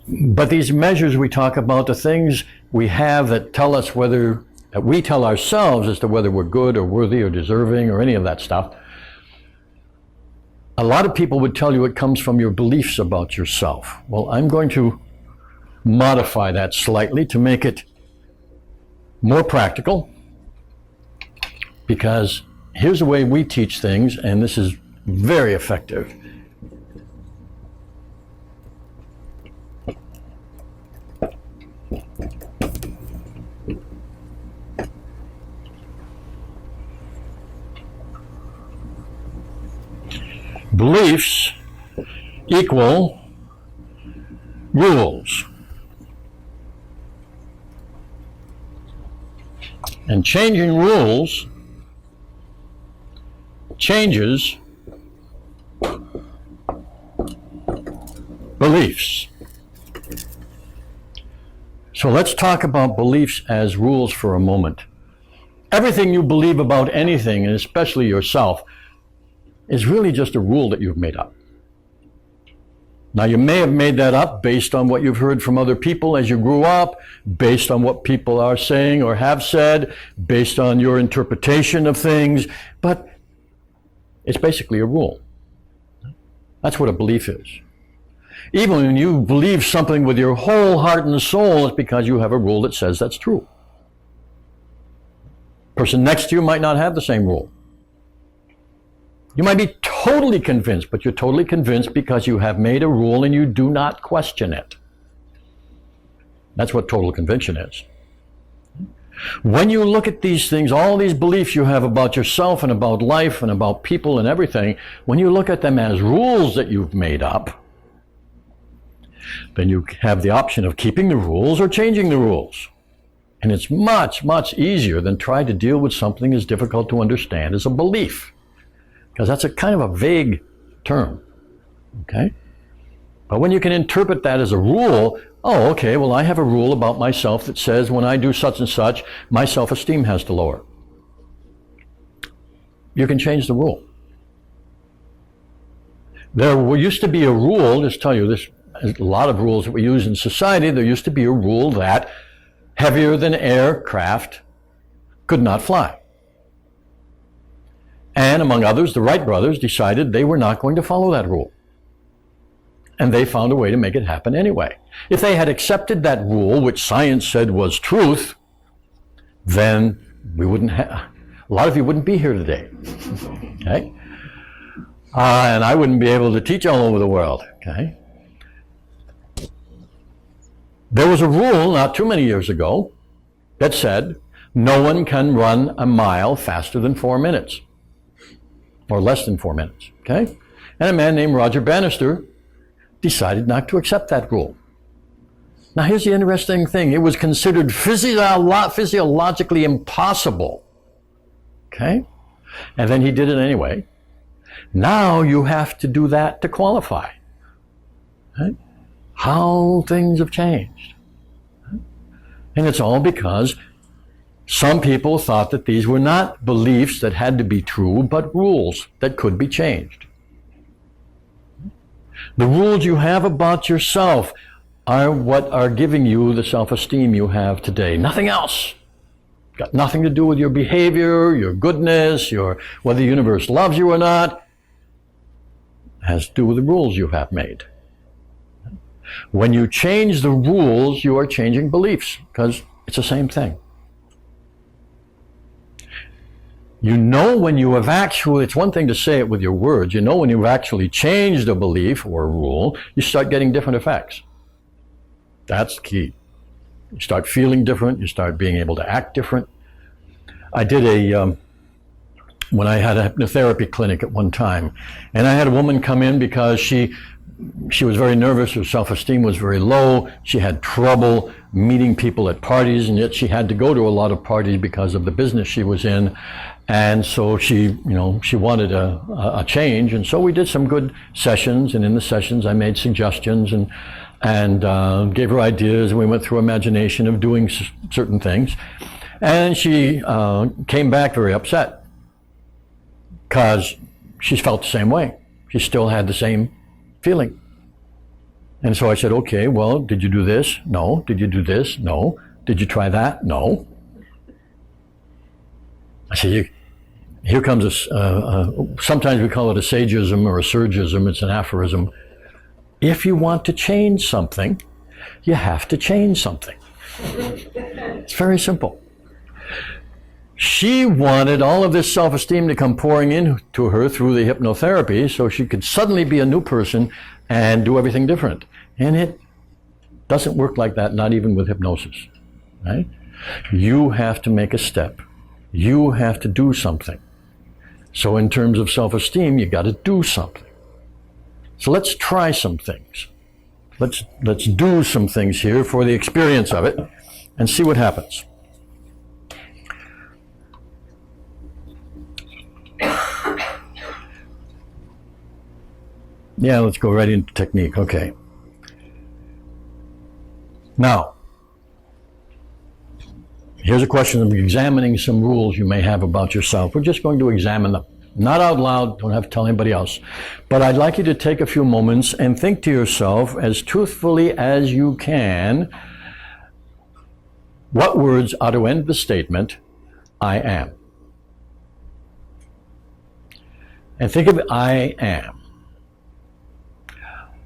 But these measures we talk about, the things we have that tell us whether, that we tell ourselves as to whether we're good or worthy or deserving or any of that stuff, a lot of people would tell you it comes from your beliefs about yourself. Well, I'm going to modify that slightly to make it more practical, because here's the way we teach things, and this is very effective. Beliefs equal rules. And changing rules changes beliefs. So let's talk about beliefs as rules for a moment. Everything you believe about anything, and especially yourself, is really just a rule that you've made up. Now, you may have made that up based on what you've heard from other people as you grew up, based on what people are saying or have said, based on your interpretation of things, but it's basically a rule. That's what a belief is. Even when you believe something with your whole heart and soul, it's because you have a rule that says that's true. The person next to you might not have the same rule. You might be totally convinced, but you're totally convinced because you have made a rule and you do not question it. That's what total conviction is. When you look at these things, all these beliefs you have about yourself and about life and about people and everything, when you look at them as rules that you've made up, then you have the option of keeping the rules or changing the rules. And it's much, much easier than trying to deal with something as difficult to understand as a belief. Because that's a kind of a vague term, okay? But when you can interpret that as a rule, oh, okay, well, I have a rule about myself that says when I do such and such, my self-esteem has to lower. You can change the rule. There used to be a rule, just tell you this, a lot of rules that we use in society, there used to be a rule that heavier than air craft could not fly. And among others, the Wright brothers decided they were not going to follow that rule. And they found a way to make it happen anyway. If they had accepted that rule, which science said was truth, then we wouldn't have, a lot of you wouldn't be here today. Okay? And I wouldn't be able to teach all over the world. Okay? There was a rule not too many years ago that said no one can run a mile faster than 4 minutes. Or less than 4 minutes, okay? And a man named Roger Bannister decided not to accept that rule. Now here's the interesting thing. It was considered physiologically impossible, okay? And then he did it anyway. Now you have to do that to qualify. Okay? How things have changed. And it's all because some people thought that these were not beliefs that had to be true, but rules that could be changed. The rules you have about yourself are what are giving you the self-esteem you have today. Nothing else. Got nothing to do with your behavior, your goodness, whether the universe loves you or not. It has to do with the rules you have made. When you change the rules, you are changing beliefs, because it's the same thing. You know when you have actually, it's one thing to say it with your words, you know when you've actually changed a belief or a rule, you start getting different effects. That's the key. You start feeling different, you start being able to act different. I did when I had a hypnotherapy clinic at one time, and I had a woman come in because she was very nervous, her self-esteem was very low, she had trouble meeting people at parties, and yet she had to go to a lot of parties because of the business she was in. And so she wanted a change, and so we did some good sessions, and in the sessions I made suggestions and gave her ideas, and we went through imagination of doing certain things. And she came back very upset because she felt the same way. She still had the same feeling. And so I said, okay, well, did you do this? No. Did you do this? No. Did you try that? No. I said, here comes sometimes we call it a sageism or a Sergism. It's an aphorism. If you want to change something, you have to change something. It's very simple. She wanted all of this self-esteem to come pouring into her through the hypnotherapy so she could suddenly be a new person and do everything different. And it doesn't work like that, not even with hypnosis. Right? You have to make a step. You have to do something. So in terms of self-esteem, you got to do something. So let's try some things. Let's do some things here for the experience of it and see what happens. Yeah, let's go right into technique. Okay. Now, here's a question of examining some rules you may have about yourself. We're just going to examine them. Not out loud, don't have to tell anybody else. But I'd like you to take a few moments and think to yourself, as truthfully as you can, what words ought to end the statement, I am. And think of I am.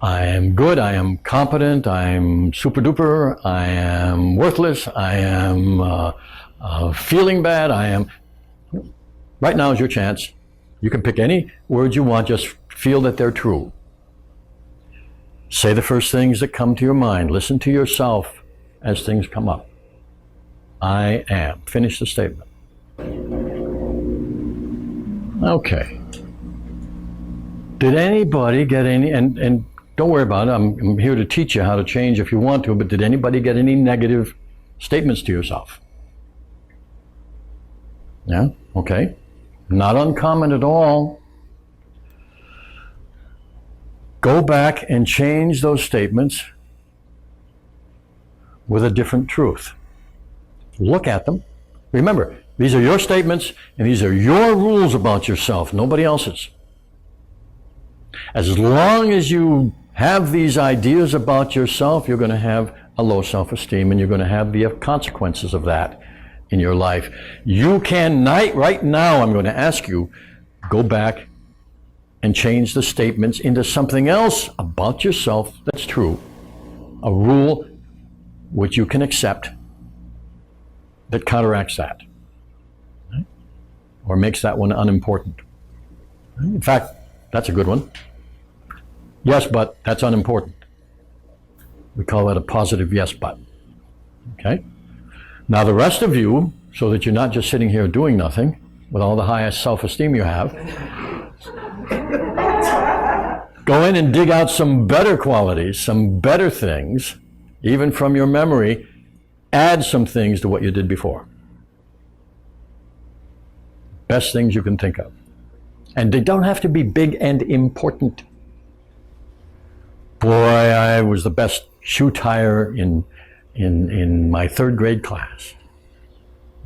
I am good, I am competent, I am super duper, I am worthless, I am feeling bad, I am... Right now is your chance. You can pick any words you want, just feel that they're true. Say the first things that come to your mind. Listen to yourself as things come up. I am. Finish the statement. Okay. Did anybody get any, and don't worry about it, I'm here to teach you how to change if you want to, but did anybody get any negative statements to yourself? Yeah? Okay. Not uncommon at all. Go back and change those statements with a different truth. Look at them. Remember, these are your statements and these are your rules about yourself, nobody else's. As long as you have these ideas about yourself, you're going to have a low self-esteem and you're going to have the consequences of that in your life. You can, right now, I'm going to ask you, go back and change the statements into something else about yourself that's true. A rule which you can accept that counteracts that. Right? Or makes that one unimportant. In fact, that's a good one. Yes, but that's unimportant. We call that a positive yes, but. Okay? Now the rest of you, so that you're not just sitting here doing nothing with all the highest self-esteem you have, go in and dig out some better qualities, some better things, even from your memory, add some things to what you did before. Best things you can think of. And they don't have to be big and important. Boy, I was the best shoe tire in my third grade class.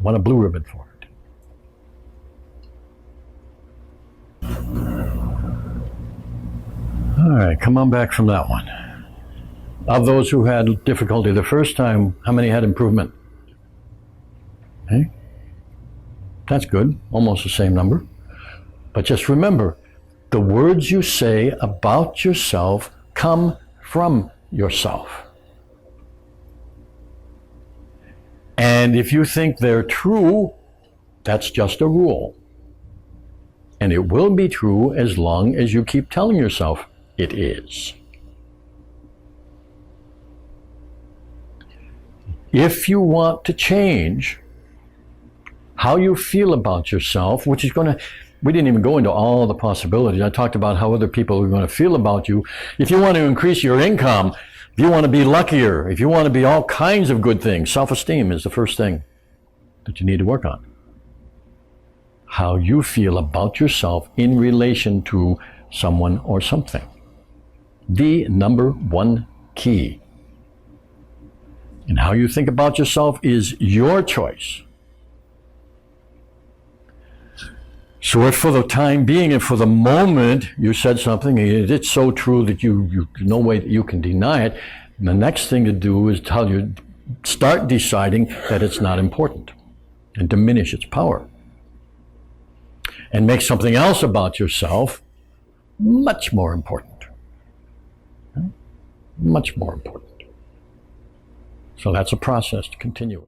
Won a blue ribbon for it. All right, come on back from that one. Of those who had difficulty the first time, how many had improvement? Okay. That's good, almost the same number. But just remember, the words you say about yourself come from yourself. And if you think they're true, that's just a rule. And it will be true as long as you keep telling yourself it is. If you want to change how you feel about yourself, which is going to, we didn't even go into all the possibilities. I talked about how other people are going to feel about you. If you want to increase your income, if you want to be luckier, if you want to be all kinds of good things, self-esteem is the first thing that you need to work on. How you feel about yourself in relation to someone or something. The number one key. And how you think about yourself is your choice. So if for the time being, if for the moment you said something, and it's so true that you no way that you can deny it, the next thing to do is start deciding that it's not important and diminish its power. And make something else about yourself much more important. Much more important. So that's a process to continue.